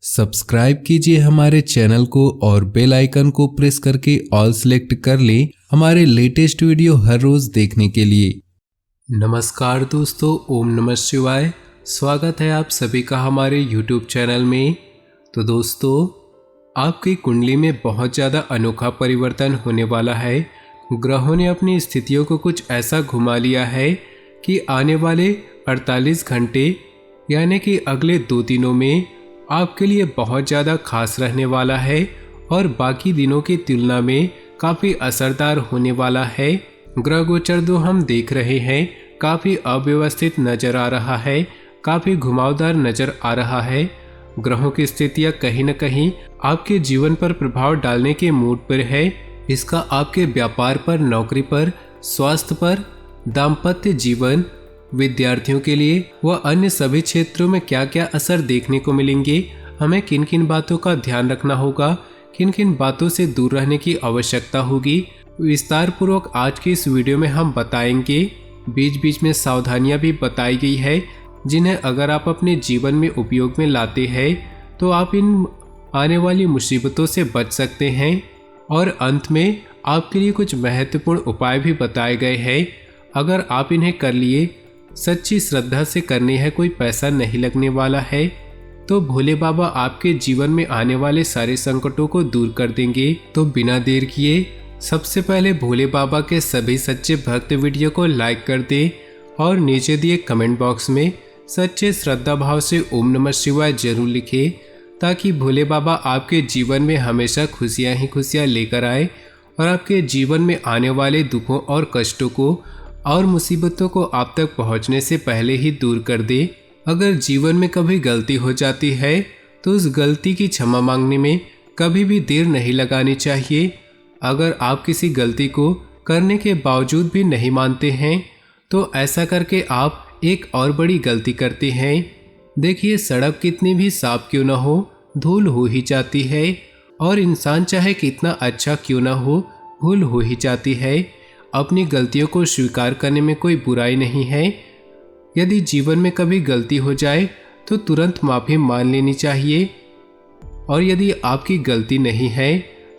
Subscribe कीजिए हमारे channel को और बेल आइकन को प्रेस करके ऑल सेलेक्ट कर लें हमारे लेटेस्ट वीडियो हर रोज देखने के लिए। नमस्कार दोस्तों, ओम नमः शिवाय। स्वागत है आप सभी का हमारे यूट्यूब चैनल में। तो दोस्तों, आपकी कुंडली में बहुत ज़्यादा अनोखा परिवर्तन होने वाला है। ग्रहों ने अपनी स्थितियों को कुछ ऐसा घुमा लिया है कि आने वाले 48 घंटे यानी कि अगले 2 दिनों में आपके लिए बहुत ज़्यादा खास रहने वाला है और बाकी दिनों की तुलना में काफ़ी असरदार होने वाला है। ग्रह गोचर जो हम देख रहे हैं काफ़ी अव्यवस्थित नज़र आ रहा है, काफ़ी घुमावदार नज़र आ रहा है। ग्रहों की स्थितियाँ कहीं न कहीं आपके जीवन पर प्रभाव डालने के मूड पर है। इसका आपके व्यापार पर, नौकरी पर, स्वास्थ्य पर, दाम्पत्य जीवन, विद्यार्थियों के लिए व अन्य सभी क्षेत्रों में क्या क्या असर देखने को मिलेंगे, हमें किन किन बातों का ध्यान रखना होगा, किन किन बातों से दूर रहने की आवश्यकता होगी, विस्तार पूर्वक आज की इस वीडियो में हम बताएंगे। बीच बीच में सावधानियां भी बताई गई है जिन्हें अगर आप अपने जीवन में उपयोग में लाते हैं तो आप इन आने वाली मुसीबतों से बच सकते हैं। और अंत में आपके लिए कुछ महत्वपूर्ण उपाय भी बताए गए हैं। अगर आप इन्हें कर लिए, सच्ची श्रद्धा से करनी है, कोई पैसा नहीं लगने वाला है, तो भोले बाबा आपके जीवन में आने वाले सारे संकटों को दूर कर देंगे। तो बिना देर किए सबसे पहले भोले बाबा के सभी सच्चे भक्त वीडियो को लाइक कर दें और नीचे दिए कमेंट बॉक्स में सच्चे श्रद्धा भाव से ओम नमः शिवाय जरूर लिखें, ताकि भोले बाबा आपके जीवन में हमेशा खुशियां ही खुशियां लेकर आए और आपके जीवन में आने वाले दुखों और कष्टों को और मुसीबतों को आप तक पहुंचने से पहले ही दूर कर दे। अगर जीवन में कभी गलती हो जाती है तो उस गलती की क्षमा मांगने में कभी भी देर नहीं लगानी चाहिए। अगर आप किसी गलती को करने के बावजूद भी नहीं मानते हैं तो ऐसा करके आप एक और बड़ी गलती करते हैं। देखिए, सड़क कितनी भी साफ क्यों ना हो, धूल हो ही जाती है, और इंसान चाहे कितना अच्छा क्यों ना हो, भूल हो ही जाती है। अपनी गलतियों को स्वीकार करने में कोई बुराई नहीं है। यदि जीवन में कभी गलती हो जाए तो तुरंत माफ़ी मान लेनी चाहिए, और यदि आपकी गलती नहीं है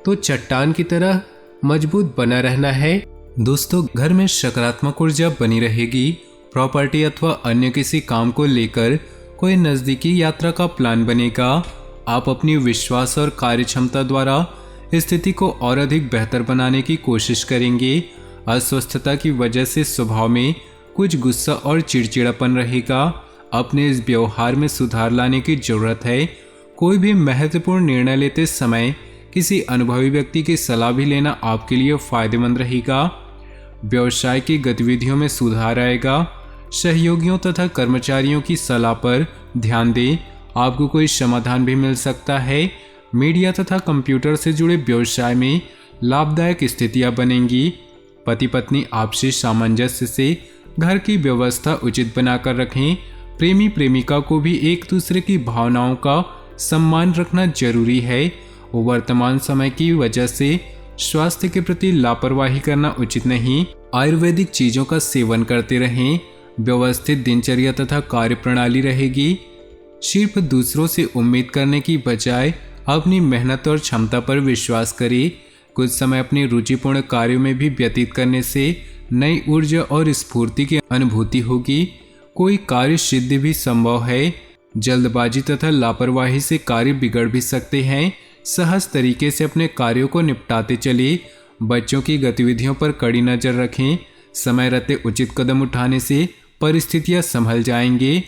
तो चट्टान की तरह मजबूत बना रहना है। दोस्तों, घर में सकारात्मक ऊर्जा बनी रहेगी। प्रॉपर्टी अथवा अन्य किसी काम को लेकर कोई नज़दीकी यात्रा का प्लान बनेगा। आप अपनी विश्वास और कार्य क्षमता द्वारा स्थिति को और अधिक बेहतर बनाने की कोशिश करेंगे। अस्वस्थता की वजह से स्वभाव में कुछ गुस्सा और चिड़चिड़ापन रहेगा। अपने इस व्यवहार में सुधार लाने की जरूरत है। कोई भी महत्वपूर्ण निर्णय लेते समय किसी अनुभवी व्यक्ति की सलाह भी लेना आपके लिए फायदेमंद रहेगा। व्यवसाय की गतिविधियों में सुधार आएगा। सहयोगियों तथा कर्मचारियों की सलाह पर ध्यान दें, आपको कोई समाधान भी मिल सकता है। मीडिया तथा कंप्यूटर से जुड़े व्यवसाय में लाभदायक स्थितियां बनेंगी। पति पत्नी आपसी सामंजस्य से घर की व्यवस्था उचित बनाकर रखें। प्रेमी प्रेमिका को भी एक दूसरे की भावनाओं का सम्मान रखना जरूरी है। वर्तमान समय की वजह से स्वास्थ्य के प्रति लापरवाही करना उचित नहीं। आयुर्वेदिक चीज़ों का सेवन करते रहें। व्यवस्थित दिनचर्या तथा कार्य प्रणाली रहेगी। सिर्फ दूसरों से उम्मीद करने की बजाय अपनी मेहनत और क्षमता पर विश्वास करें। कुछ समय अपनी रुचिपूर्ण कार्यों में भी व्यतीत करने से नई ऊर्जा और स्फूर्ति की अनुभूति होगी। कोई कार्य सिद्धि भी संभव है। जल्दबाजी तथा लापरवाही से कार्य बिगड़ भी सकते हैं। सहज तरीके से अपने कार्यों को निपटाते चले। बच्चों की गतिविधियों पर कड़ी नजर रखें। समय रहते उचित कदम उठाने से परिस्थितियां संभल जाएंगे।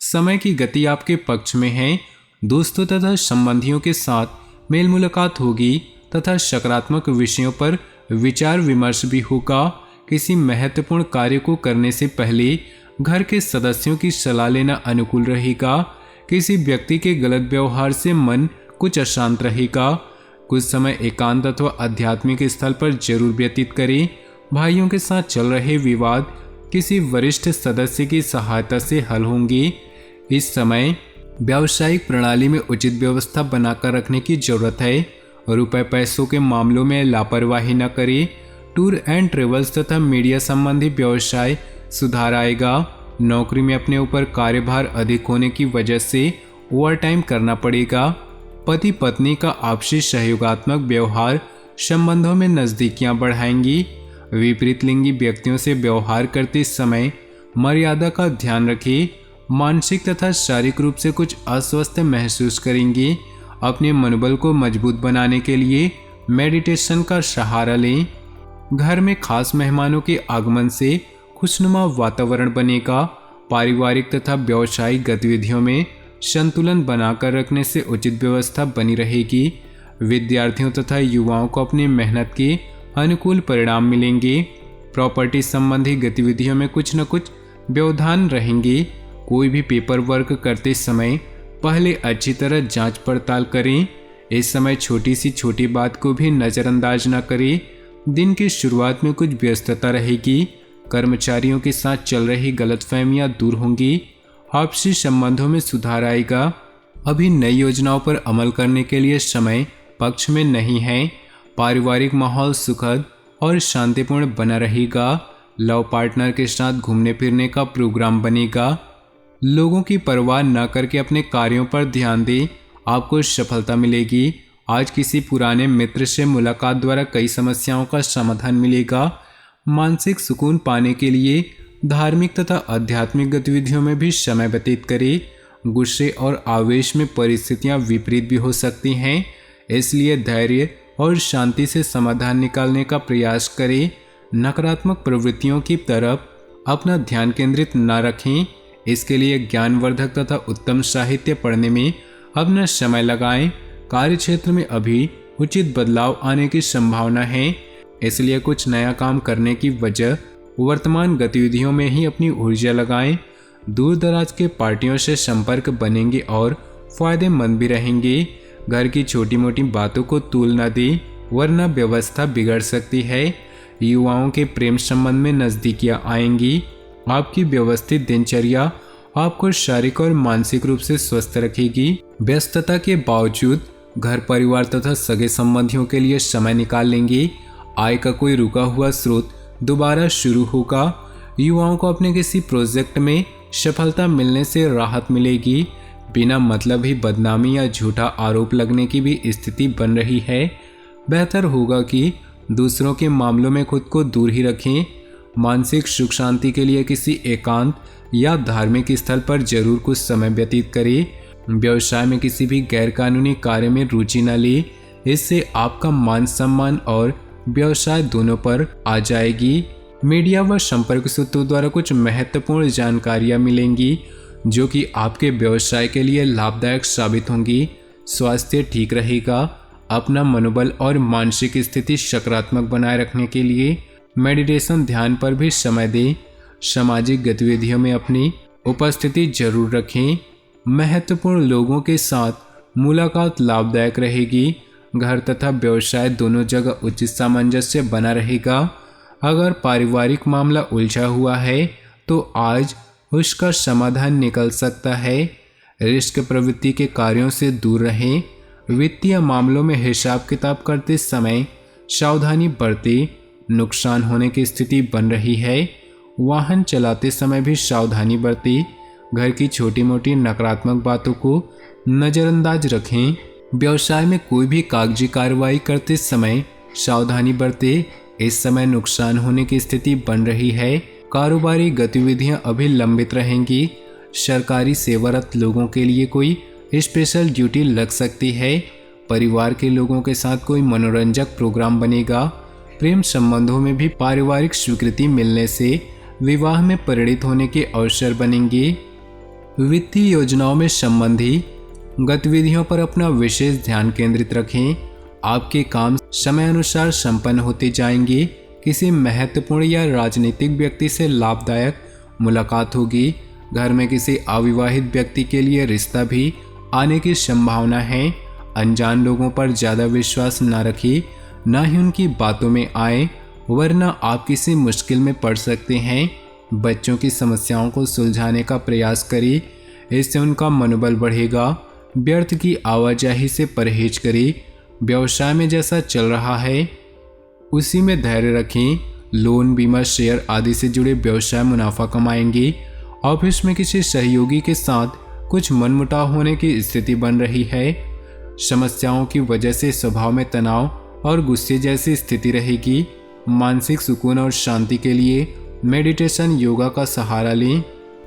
समय की गति आपके पक्ष में है। दोस्तों तथा संबंधियों के साथ मेल मुलाकात होगी तथा सकारात्मक विषयों पर विचार विमर्श भी होगा। किसी महत्वपूर्ण कार्य को करने से पहले घर के सदस्यों की सलाह लेना अनुकूल रहेगा। किसी व्यक्ति के गलत व्यवहार से मन कुछ अशांत रहेगा। कुछ समय एकांत अथवा आध्यात्मिक स्थल पर जरूर व्यतीत करें। भाइयों के साथ चल रहे विवाद किसी वरिष्ठ सदस्य की सहायता से हल होंगे। इस समय व्यावसायिक प्रणाली में उचित व्यवस्था बनाकर रखने की जरूरत है। रुपए पैसों के मामलों में लापरवाही न करें। टूर एंड ट्रेवल्स तथा मीडिया संबंधी व्यवसाय सुधार आएगा। नौकरी में अपने ऊपर कार्यभार अधिक होने की वजह से ओवरटाइम करना पड़ेगा। पति पत्नी का आपसी सहयोगात्मक व्यवहार संबंधों में नजदीकियां बढ़ाएंगी। विपरीत लिंगी व्यक्तियों से व्यवहार करते समय मर्यादा का ध्यान रखें। मानसिक तथा शारीरिक रूप से कुछ अस्वस्थ महसूस करेंगे। अपने मनोबल को मजबूत बनाने के लिए मेडिटेशन का सहारा लें। घर में खास मेहमानों के आगमन से खुशनुमा वातावरण बनेगा। पारिवारिक तथा व्यावसायिक गतिविधियों में संतुलन बनाकर रखने से उचित व्यवस्था बनी रहेगी। विद्यार्थियों तथा युवाओं को अपनी मेहनत के अनुकूल परिणाम मिलेंगे। प्रॉपर्टी संबंधी गतिविधियों में कुछ न कुछ व्यवधान रहेंगे। कोई भी पेपर वर्क करते समय पहले अच्छी तरह जांच पड़ताल करें। इस समय छोटी सी छोटी बात को भी नज़रअंदाज न करें। दिन की शुरुआत में कुछ व्यस्तता रहेगी। कर्मचारियों के साथ चल रही गलतफहमियां दूर होंगी। आपसी संबंधों में सुधार आएगा। अभी नई योजनाओं पर अमल करने के लिए समय पक्ष में नहीं है। पारिवारिक माहौल सुखद और शांतिपूर्ण बना रहेगा। लव पार्टनर के साथ घूमने फिरने का प्रोग्राम बनेगा। लोगों की परवाह न करके अपने कार्यों पर ध्यान दें, आपको सफलता मिलेगी। आज किसी पुराने मित्र से मुलाकात द्वारा कई समस्याओं का समाधान मिलेगा। मानसिक सुकून पाने के लिए धार्मिक तथा आध्यात्मिक गतिविधियों में भी समय व्यतीत करें। गुस्से और आवेश में परिस्थितियां विपरीत भी हो सकती हैं, इसलिए धैर्य और शांति से समाधान निकालने का प्रयास करें। नकारात्मक प्रवृत्तियों की तरफ अपना ध्यान केंद्रित न रखें। इसके लिए ज्ञानवर्धक तथा उत्तम साहित्य पढ़ने में अपना समय लगाएं। कार्यक्षेत्र में अभी उचित बदलाव आने की संभावना है, इसलिए कुछ नया काम करने की वजह वर्तमान गतिविधियों में ही अपनी ऊर्जा लगाएं। दूर दराज के पार्टियों से संपर्क बनेंगे और फायदेमंद भी रहेंगे। घर की छोटी मोटी बातों को तूल न दें, वरना व्यवस्था बिगड़ सकती है। युवाओं के प्रेम संबंध में नजदीकियां आएंगी। आपकी व्यवस्थित दिनचर्या आपको शारीरिक और मानसिक रूप से स्वस्थ रखेगी। व्यस्तता के बावजूद घर परिवार तथा सगे संबंधियों के लिए समय निकाल लेंगे। आय का कोई रुका हुआ स्रोत दोबारा शुरू होगा। युवाओं को अपने किसी प्रोजेक्ट में सफलता मिलने से राहत मिलेगी। बिना मतलब ही बदनामी या झूठा आरोप लगने की भी स्थिति बन रही है। बेहतर होगा कि दूसरों के मामलों में खुद को दूर ही रखें। मानसिक सुख शांति के लिए किसी एकांत या धार्मिक स्थल पर जरूर कुछ समय व्यतीत करें। व्यवसाय में किसी भी गैरकानूनी कार्य में रुचि न ले, इससे आपका मान सम्मान और व्यवसाय दोनों पर आ जाएगी। मीडिया व संपर्क सूत्रों द्वारा कुछ महत्वपूर्ण जानकारियां मिलेंगी जो कि आपके व्यवसाय के लिए लाभदायक साबित होंगी। स्वास्थ्य ठीक रहेगा। अपना मनोबल और मानसिक स्थिति सकारात्मक बनाए रखने के लिए मेडिटेशन ध्यान पर भी समय दें। सामाजिक गतिविधियों में अपनी उपस्थिति जरूर रखें। महत्वपूर्ण लोगों के साथ मुलाकात लाभदायक रहेगी। घर तथा व्यवसाय दोनों जगह उचित सामंजस्य बना रहेगा। अगर पारिवारिक मामला उलझा हुआ है तो आज उसका समाधान निकल सकता है। रिस्क प्रवृत्ति के कार्यों से दूर रहें। वित्तीय मामलों में हिसाब किताब करते समय सावधानी बरतें। नुकसान होने की स्थिति बन रही है। वाहन चलाते समय भी सावधानी बरतें। घर की छोटी मोटी नकारात्मक बातों को नज़रअंदाज रखें। व्यवसाय में कोई भी कागजी कार्रवाई करते समय सावधानी बरतें। इस समय नुकसान होने की स्थिति बन रही है। कारोबारी गतिविधियां अभी लंबित रहेंगी। सरकारी सेवारत लोगों के लिए कोई स्पेशल ड्यूटी लग सकती है। परिवार के लोगों के साथ कोई मनोरंजक प्रोग्राम बनेगा। प्रेम संबंधों में भी पारिवारिक स्वीकृति मिलने से विवाह में परिणित होने के अवसर बनेंगे। वित्तीय योजनाओं में संबंधी गतिविधियों पर अपना विशेष ध्यान केंद्रित रखें। आपके काम समय अनुसार संपन्न होते जाएंगे। किसी महत्वपूर्ण या राजनीतिक व्यक्ति से लाभदायक मुलाकात होगी। घर में किसी अविवाहित व्यक्ति के लिए रिश्ता भी आने की संभावना है। अनजान लोगों पर ज़्यादा विश्वास न रखिए, न ही उनकी बातों में आए, वरना आप किसी मुश्किल में पड़ सकते हैं। बच्चों की समस्याओं को सुलझाने का प्रयास करिए, इससे उनका मनोबल बढ़ेगा। व्यर्थ की आवाजाही से परहेज करें। व्यवसाय में जैसा चल रहा है उसी में धैर्य रखें। लोन, बीमा, शेयर आदि से जुड़े व्यवसाय मुनाफा कमाएंगे। ऑफिस में किसी सहयोगी के साथ कुछ मनमुटाव होने की स्थिति बन रही है। समस्याओं की वजह से स्वभाव में तनाव और गुस्से जैसी स्थिति रहेगी। मानसिक सुकून और शांति के लिए मेडिटेशन योगा का सहारा लें।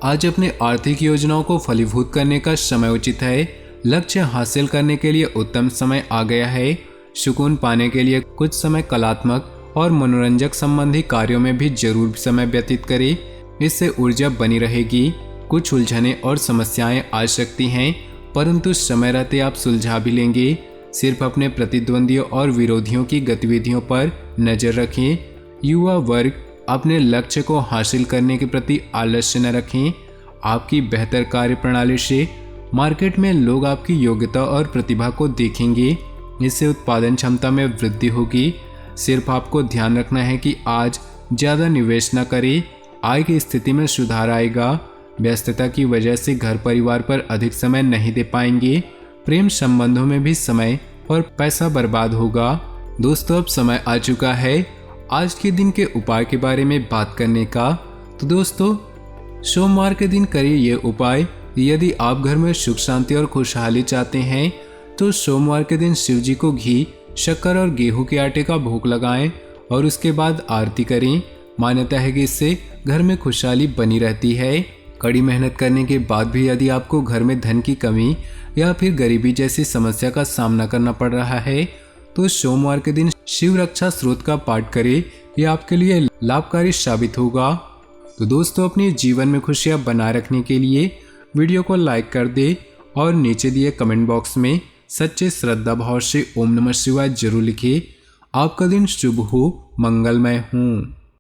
आज अपने आर्थिक योजनाओं को फलीभूत करने का समय उचित है। लक्ष्य हासिल करने के लिए उत्तम समय आ गया है। सुकून पाने के लिए कुछ समय कलात्मक और मनोरंजक संबंधी कार्यों में भी जरूर समय व्यतीत करें। इससे ऊर्जा बनी रहेगी। कुछ उलझने और समस्याएं आ सकती हैं, परंतु समय रहते आप सुलझा भी लेंगे। सिर्फ अपने प्रतिद्वंदियों और विरोधियों की गतिविधियों पर नजर रखें। युवा वर्ग अपने लक्ष्य को हासिल करने के प्रति आलस्य न रखें। आपकी बेहतर कार्य प्रणाली से मार्केट में लोग आपकी योग्यता और प्रतिभा को देखेंगे। इससे उत्पादन क्षमता में वृद्धि होगी। सिर्फ आपको ध्यान रखना है कि आज ज़्यादा निवेश न करें। आय की स्थिति में सुधार आएगा। व्यस्तता की वजह से घर परिवार पर अधिक समय नहीं दे पाएंगे। प्रेम संबंधों में भी समय और पैसा बर्बाद होगा। दोस्तों, अब समय आ चुका है आज के दिन के उपाय के बारे में बात करने का। तो दोस्तों, सोमवार के दिन करिए ये उपाय। यदि आप घर में सुख शांति और खुशहाली चाहते हैं तो सोमवार के दिन शिव जी को घी, शक्कर और गेहूं के आटे का भोग लगाएं और उसके बाद आरती करें। मान्यता है कि इससे घर में खुशहाली बनी रहती है। कड़ी मेहनत करने के बाद भी यदि आपको घर में धन की कमी या फिर गरीबी जैसी समस्या का सामना करना पड़ रहा है तो सोमवार के दिन शिव रक्षा स्रोत का पाठ करें। यह आपके लिए लाभकारी साबित होगा। तो दोस्तों, अपने जीवन में खुशियां बनाए रखने के लिए वीडियो को लाइक कर दे और नीचे दिए कमेंट बॉक्स में सच्चे श्रद्धा भाव से ओम नमः शिवाय जरूर लिखिए। आपका दिन शुभ हो, मंगलमय हो।